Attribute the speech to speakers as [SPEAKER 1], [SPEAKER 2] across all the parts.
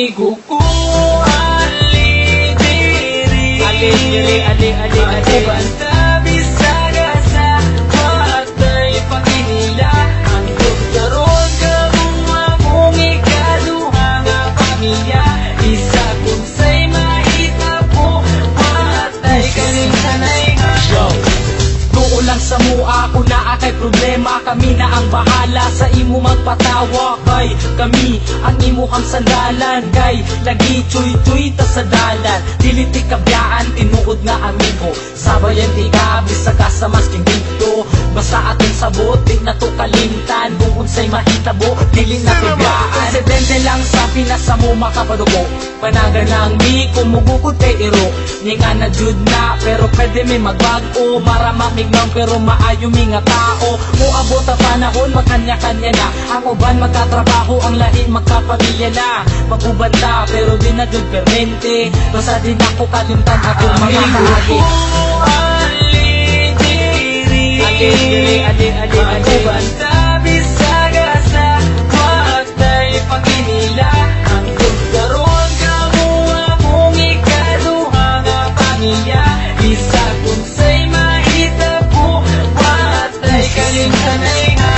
[SPEAKER 1] amigo ko. Ali diri, ali banta bisaga sa watay paginila. Ang doktoron kamong among ikaduha nga pamilya. Isa kung say mahitabo, watay kaning sanay nga. Lang sa mua kung naa kay problema, kami na ang bahala sa imo magpatawa. Kay kami ang imo kang sandalan, kay lagi chuy-chuy ta sa dalan. Dili ti kabyaan tinuod nga amigo, sabayan ti ka bisag ka sa masking dito. Basta aton sabot di na to kalimtan, buon say mahitabo dili na kabyaan. Presidente lang sa Pinas sa mo makapadugo, panagan lang mi kumugukod kay iro. Ninga na jud na pero pwede mi magbago, marama mignaw pero maayo mi nga tao. Muabot ang panahon magkanya-kanya na, ang uban magkatrabaho, ang lain magkapamilya na. Magubanda pero di na jud permente, basta din ako kalimtan atong mga kahagi. Ali banta bisaga sa watay paginila. Ang doktoron kamo among ikaduha nga pamilya. Isa kung say mahitabo, watay kaning sanay nga.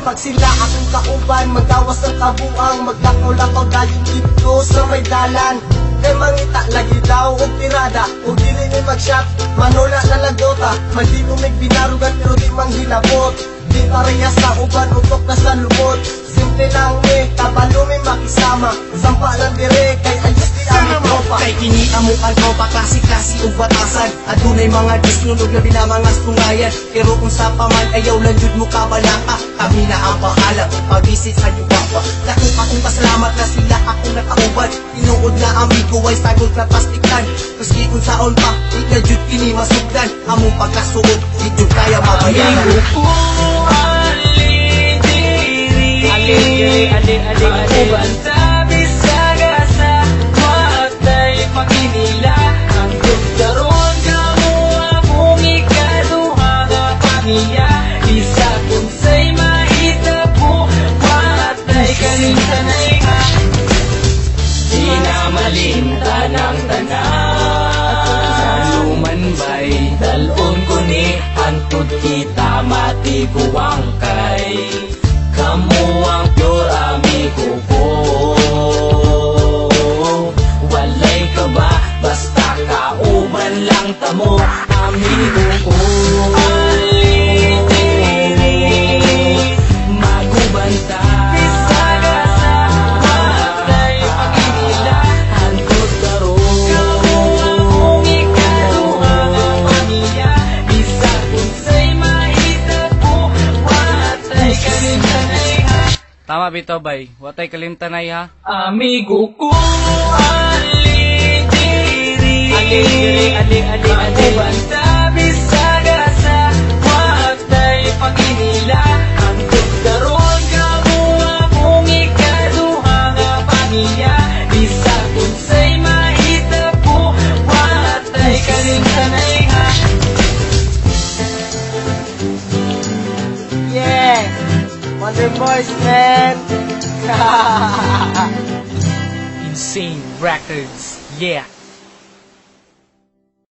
[SPEAKER 2] Pag sila akong kauban, magdawas ng kabuang, magdakaw-lakaw dayon dito sa may dalan. Kay mangita lagi daw og tirada, og dili ni mag-shot, manula na lagota. Madi mo may binarugan pero di manghilabot. Di parehas sa uban, utok na sa lubot. Simple lang kabalo may makisama. Sampa lang dire, kay ayos di aming tropa. Kay kini among ang tropa, klase-klase ug batasan. Adunay mga disnunog na bila mga tungayan. Pero kung sa paman ayaw lang jud mo kabalaka, kami na ang bahala pag-visit sa Yubaba. Dako akong pasalamat na sila akong nakauban. Tinuod na amigo ay sagol na pastiktan. Kuski kung saon pa, di na jud kini masugdan. Among pagkasuod, di jud kaya mabayaran.
[SPEAKER 1] Amigo ko, ali diri, ali banta bisaga sa watay paginila. Ang doktoron kamo among ikaduha nga pamilya. Isa kung say mahitabo, watay kaning sanay nga. Di na malimtan ang tanan, lumanbay dalon ko ni antod kita matiguang kay. Kamu ang pure amigo ko, walay ka ba basta kauban lang tamo amigo ko. Magubanta bisaga sa watay paginila. Ang doktoron kamo among ikaduha nga pamilya. Isa kung say mahitabo, watay kaning sanay nga.
[SPEAKER 3] Tama bito bay, watay kalimtanay ha.
[SPEAKER 1] Amigo ko, ali diri, ali banta bisaga sa watay paginila. Ang doktoron kamo among ikaduha nga pamilya. Isa kung say mahitabo, watay kaning sanay nga.
[SPEAKER 2] Yeah! Wonder Boys, man!
[SPEAKER 1] Insane Records, yeah.